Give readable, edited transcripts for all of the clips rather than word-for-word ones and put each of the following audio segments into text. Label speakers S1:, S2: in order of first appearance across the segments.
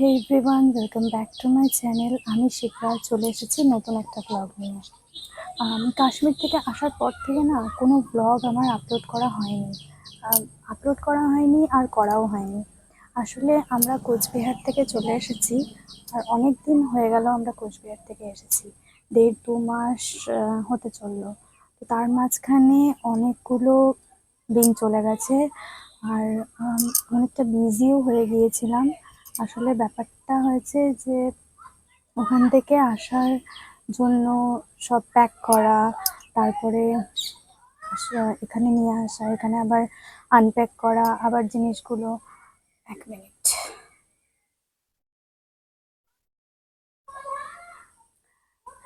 S1: Hey everyone, welcome back to my channel. আমি শিপ্রা চলে এসেছি নতুন একটা ব্লগ নিয়ে। আমি কাশ্মীর থেকে আসার পর থেকে না কোনো ব্লগ আমার আপলোড করা হয়নি আর করাও হয়নি। আসলে আমরা কোচবিহার থেকে চলে এসেছি, আর অনেক দিন হয়ে গেল আমরা কোচবিহার থেকে এসেছি। 1.5-2 মাস হতে চললো। তো তার মাঝখানে অনেকগুলো দিন চলে গেছে, আর অনেকটা বিজিও হয়ে গিয়েছিলাম। আসলে ব্যাপারটা হয়েছে যে ওখান থেকে আসার জন্য সব প্যাক করা, তারপরে এখানে নিয়ে আসা, এখানে আবার আনপ্যাক করা, আবার জিনিসগুলো। 1 মিনিট।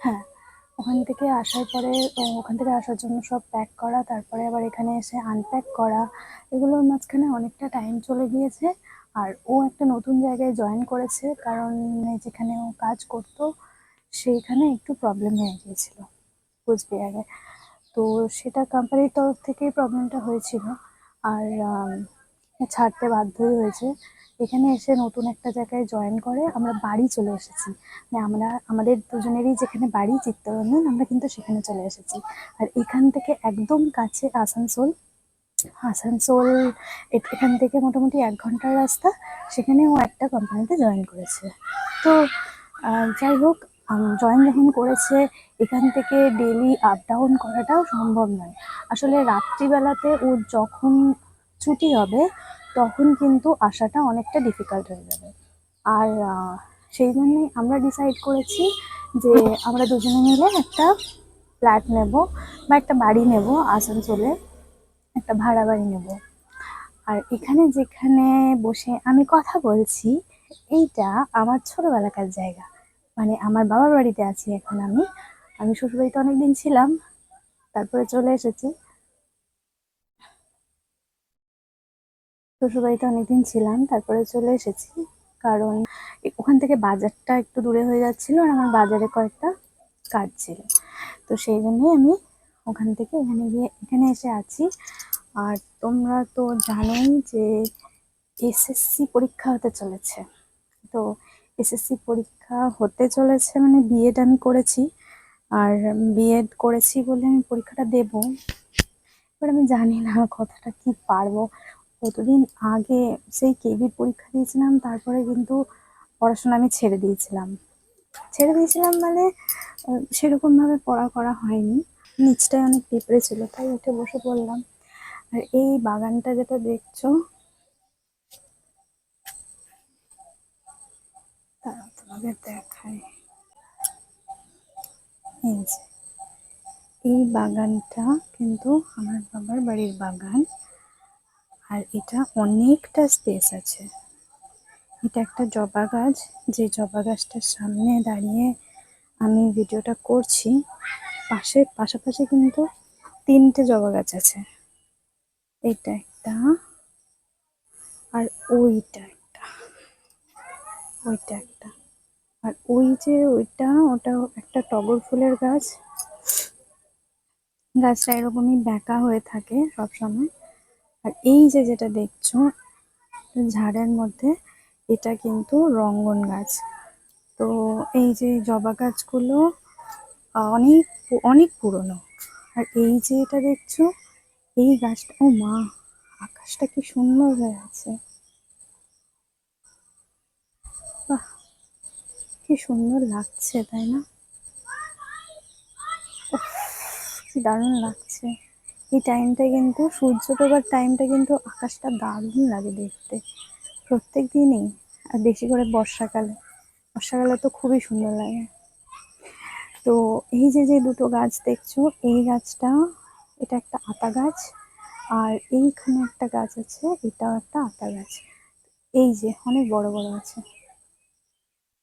S1: হ্যাঁ, ওখান থেকে আসার জন্য সব প্যাক করা, তারপরে আবার এখানে এসে আনপ্যাক করা, এগুলোর মাঝখানে অনেকটা টাইম চলে গিয়েছে। আর ও একটা নতুন জায়গায় জয়েন করেছে, কারণ যেখানে ও কাজ করতো সেইখানে একটু প্রবলেম হয়ে গিয়েছিল কোচবিহারে। তো সেটা কোম্পানির তরফ থেকেই প্রবলেমটা হয়েছিল, আর ছাড়তে বাধ্যই হয়েছে। এখানে এসে নতুন একটা জায়গায় জয়েন করে আমরা বাড়ি চলে এসেছি। মানে আমাদের দুজনেরই যেখানে বাড়ি চিত্তরঞ্জন, আমরা কিন্তু সেখানে চলে এসেছি। আর এখান থেকে একদম কাছে আসানসোল। আসানসোল এখান থেকে মোটামুটি 1 ঘন্টার রাস্তা। সেখানে ও একটা কোম্পানিতে জয়েন করেছে। তো যাই হোক, জয়েন যখন করেছে, এখান থেকে ডেলি আপ ডাউন করাটাও সম্ভব নয়। আসলে রাত্রিবেলাতে ও যখন ছুটি হবে তখন কিন্তু আসাটা অনেকটা ডিফিকাল্ট হয়ে যাবে। আর সেই জন্যই আমরা ডিসাইড করেছি যে আমরা দুজনে মিলে একটা ফ্ল্যাট নেব বা একটা বাড়ি নেব আসানসোলে, একটা ভাড়া বাড়ি নেব। আর এখানে যেখানে বসে আমি কথা বলছি, এইটা আমার ছোটবেলাকার জায়গা। মানে আমার বাবার বাড়িতে আছি এখন আমি। আমি শ্বশুরবাড়িতে অনেকদিন ছিলাম, তারপরে চলে এসেছি। শ্বশুরবাড়িতে অনেকদিন ছিলাম, তারপরে চলে এসেছি, কারণ ওখান থেকে বাজারটা একটু দূরে হয়ে যাচ্ছিল, আর আমার বাজারে কয়েকটা কাজ ছিল। তো সেই জন্যই আমি ওখান থেকে এখানে এসে আছি। আর তোমরা তো জানোই যে এসএসসি পরীক্ষা হতে চলেছে। তো এসএসসি পরীক্ষা হতে চলেছে মানে বিএড আমি করেছি, আর বিএড করেছি বলে আমি পরীক্ষাটা দেব। এবার আমি জানি না কতটা কি পারবো। কতদিন আগে সেই কেবির পরীক্ষা দিয়েছিলাম, তারপরে কিন্তু পড়াশোনা আমি ছেড়ে দিয়েছিলাম মানে সেরকম ভাবে পড়া করা হয়নি। নিচটায় অনেক পিঁপড়ে ছিল, তাই উঠে বসে পড়লাম। আর এই বাগানটা যেটা দেখছো, তারা তোমাদের দেখায়। এই যে এই বাগানটা কিন্তু আমার বাবার বাড়ির বাগান, আর এটা অনেকটা স্পেস আছে। এটা একটা জবা গাছ, যে জবা গাছটার সামনে দাঁড়িয়ে আমি ভিডিওটা করছি। পাশাপাশি কিন্তু 3টে জবা গাছ আছে। এটা একটা, আর ওইটা একটা, আর ওই যে ওটা একটা টগর ফুলের গাছ। গাছটা এরকমই বেঁকা হয়ে থাকে সব সময়। আর এই যে যেটা দেখছো ঝাড়ের মধ্যে, এটা কিন্তু রঙ্গন গাছ। তো এই যে জবা গাছগুলো অনেক অনেক পুরনো। আর এই যে এটা দেখছো, এই গাছটা, ও মা, আকাশটা কি সুন্দর হয়ে আছে! বাহ, কি সুন্দর লাগছে, তাই না? উফ, কি দারুণ লাগছে। এই টাইমটা কিন্তু সূর্য ডোবার টাইমটা কিন্তু আকাশটা দারুণ লাগে দেখতে, প্রত্যেক দিনই। আর বেশি করে বর্ষাকালে তো খুবই সুন্দর লাগে। তো এই যে যে দুটো গাছ দেখছো, এই গাছটা, এটা একটা আতা গাছ, আর এইখানে একটা গাছ আছে, এটাও একটা আতা গাছ। এই যে অনেক বড় বড় আছে।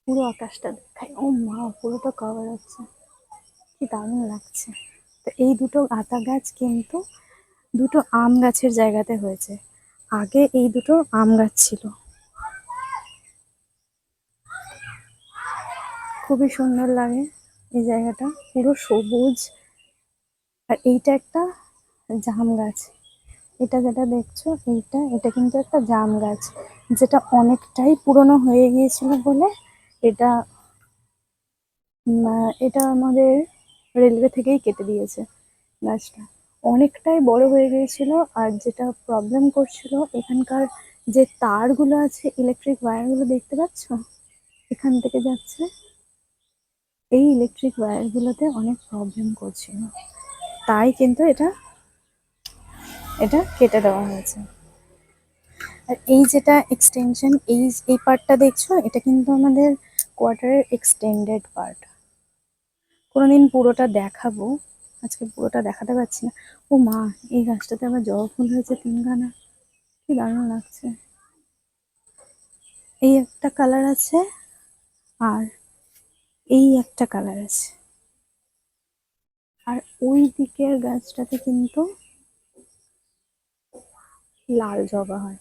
S1: পুরো আকাশটা দেখায়, ও মা, পুরোটা কভার আছে, কি দারুণ লাগছে। তো এই দুটো আতা গাছ কিন্তু দুটো আম গাছের জায়গাতে হয়েছে। আগে এই দুটো আম গাছ ছিল। খুবই সুন্দর লাগে এই জায়গাটা, পুরো সবুজ। আর এইটা একটা জাম গাছ। এটা যেটা দেখছো, এটা কিন্তু একটা জাম গাছ। যেটা অনেকটাই পুরনো হয়ে গিয়েছিল বলে এটা এটা আমাদের রেলওয়ে থেকেই কেটে দিয়েছে গাছটা। অনেকটাই বড় হয়ে গিয়েছিল, আর যেটা প্রবলেম করছিল এখানকার যে তারগুলো আছে, ইলেকট্রিক ওয়্যারগুলো দেখতে পাচ্ছ এখান থেকে যাচ্ছে, এই ইলেকট্রিক ওয়্যারগুলোতে অনেক প্রবলেম করছিল, তাই কিন্তু এটা এটা কেটে দেওয়া হয়েছে। আর এই যেটা এক্সটেনশন, এই পার্টটা দেখছো, এটা কিন্তু আমাদের কোয়ার্টারের এক্সটেন্ডেড পার্ট। কোনোদিন পুরোটা দেখাবো, আজকে পুরোটা দেখাতে পারছি না। ও মা, এই গাছটাতে আবার জবা ফুল হয়েছে 3খানা, কি দারুণ লাগছে। এই একটা কালার আছে, আর এই একটা কালার আছে, আর ওই দিকের গাছটাতে কিন্তু লাল জবা হয়।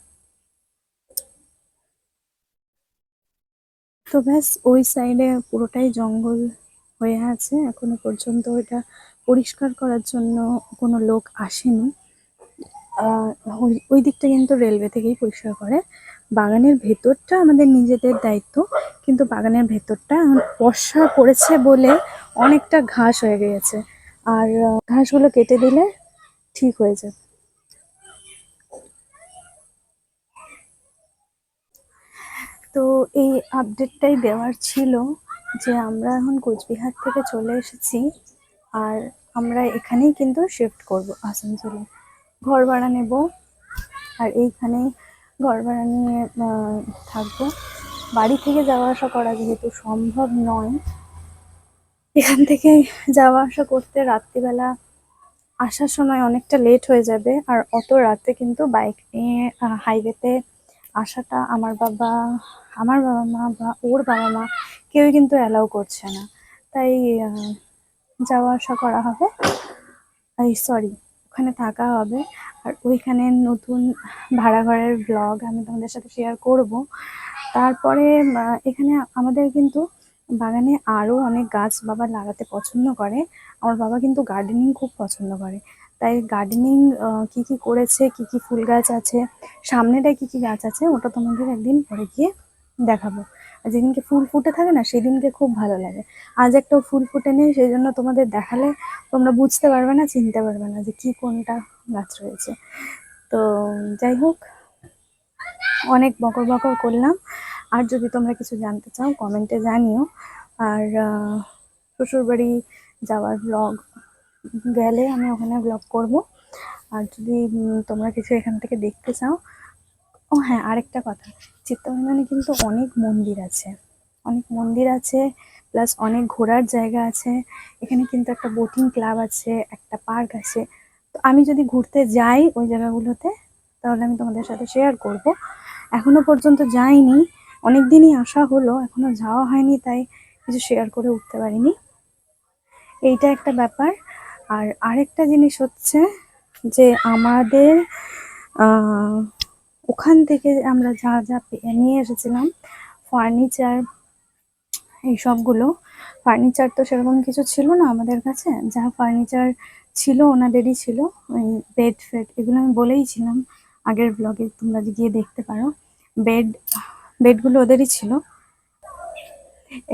S1: তো ব্যাস, ওই সাইডে পুরোটাই জঙ্গল হয়ে আছে, এখনো পর্যন্ত এটা পরিষ্কার করার জন্য কোনো লোক আসেনি। ওই দিকটা কিন্তু রেলওয়ে থেকেই পরিষ্কার করে। বাগানের ভেতরটা আমাদের নিজেদের দায়িত্ব, কিন্তু বাগানের ভেতরটা এখন বর্ষা পড়েছে বলে অনেকটা ঘাস হয়ে গিয়েছে, আর ঘাসগুলো কেটে দিলে ঠিক হয়ে যাবে। তো এই আপডেটটাই দেওয়ার ছিল যে আমরা এখন কোচবিহার থেকে চলে এসেছি, আর আমরা এখানেই কিন্তু শিফট করব আসানসোলে, ঘর ভাড়া নেব, আর এইখানেই ঘর ভাড়া নিয়ে থাকবো। বাড়ি থেকে যাওয়া আসা করা যেহেতু সম্ভব নয়, এখান থেকে যাওয়া আসা করতে রাত্রিবেলা আসার সময় অনেকটা লেট হয়ে যাবে, আর অত রাতে কিন্তু বাইক নিয়ে হাইওয়েতে আসাটা আমার বাবা মা বা ওর বাবা মা কেউই কিন্তু অ্যালাউ করছে না। তাই যাওয়া আসা করা হবে, এই সরি, ওখানে থাকা হবে। আর ওইখানে নতুন ভাড়া ঘরের ব্লগ আমি তোমাদের সাথে শেয়ার করব। তারপরে এখানে আমাদের কিন্তু বাগানে আরো অনেক গাছ বাবা লাগাতে পছন্দ করে। আমার বাবা কিন্তু গার্ডেনিং খুব পছন্দ করে, তাই গার্ডেনিং কি কি করেছে, কি কি ফুল গাছ আছে, সামনেটায় কি কি গাছ আছে, ওটা তোমাদের একদিন পরে গিয়ে দেখাবো। আর যেদিনকে ফুল ফুটে থাকে না, সেদিনকে খুব ভালো লাগে। আজ একটাও ফুল ফুটে নেই, সেই জন্য তোমাদের দেখালে তোমরা বুঝতে পারবে না, চিনতে পারবে না যে কি কোনটা গাছ রয়েছে। তো যাই হোক, অনেক বকর বকর করলাম। আর যদি তোমরা কিছু জানতে চাও কমেন্টে জানিও। আর শ্বশুরবাড়ি যাওয়ার ব্লগ গেলে আমি ওখানে ব্লগ করব। আর যদি তোমরা কিছু এখান থেকে দেখতে চাও, ও হ্যাঁ, আরেকটা কথা, চিত্তরঞ্জনে কিন্তু অনেক মন্দির আছে, অনেক মন্দির আছে, প্লাস অনেক ঘোরার জায়গা আছে। এখানে কিন্তু একটা বোটিং ক্লাব আছে, একটা পার্ক আছে। তো আমি যদি ঘুরতে যাই ওই জায়গাগুলোতে, তাহলে আমি তোমাদের সাথে শেয়ার করব। এখনো পর্যন্ত যাইনি, অনেক দিনই আসা হলো, এখনো যাওয়া হয়নি, তাই কিছু শেয়ার করে উঠতে পারিনি। এইটা একটা ব্যাপার। আর আরেকটা জিনিস হচ্ছে যে আমাদের আহ ওখান থেকে আমরা যা যা নিয়ে এসেছিলাম, ফার্নিচার, এই সবগুলো, ফার্নিচার তো সেরকম কিছু ছিল না আমাদের কাছে, যা ফার্নিচার ছিল ওনাদেরই ছিল। ওই বেড ফেড এগুলো আমি বলেইছিলাম আগের ব্লগে, তোমরা গিয়ে দেখতে পারো। বেড বেডগুলো ওদেরই ছিল,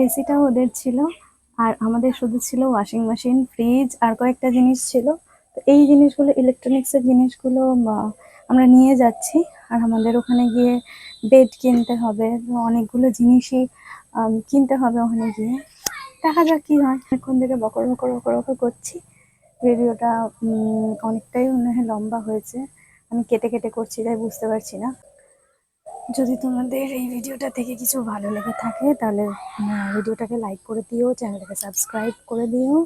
S1: এসিটাও ওদের ছিল, আর আমাদের শুধু ছিল ওয়াশিং মেশিন, ফ্রিজ, আর কয়েকটা জিনিস ছিল। তো এই জিনিসগুলো, ইলেকট্রনিক্সের জিনিসগুলো আমরা নিয়ে যাচ্ছি। আর আমাদের ওখানে গিয়ে বেড কিনতে হবে, তো অনেকগুলো জিনিসই কিনতে হবে ওখানে গিয়ে। দেখা যাক কি হয়। এখন থেকে বকর বকর বকর বকর করছি, ভিডিওটা অনেকটাই মনে হয় লম্বা হয়েছে, আমি কেটে কেটে করছি তাই বুঝতে পারছি না। যদি তোমাদের এই ভিডিওটা থেকে কিছু ভালো লেগে থাকে, তাহলে ভিডিওটাকে লাইক করে দিও, চ্যানেলটাকে সাবস্ক্রাইব করে দিও।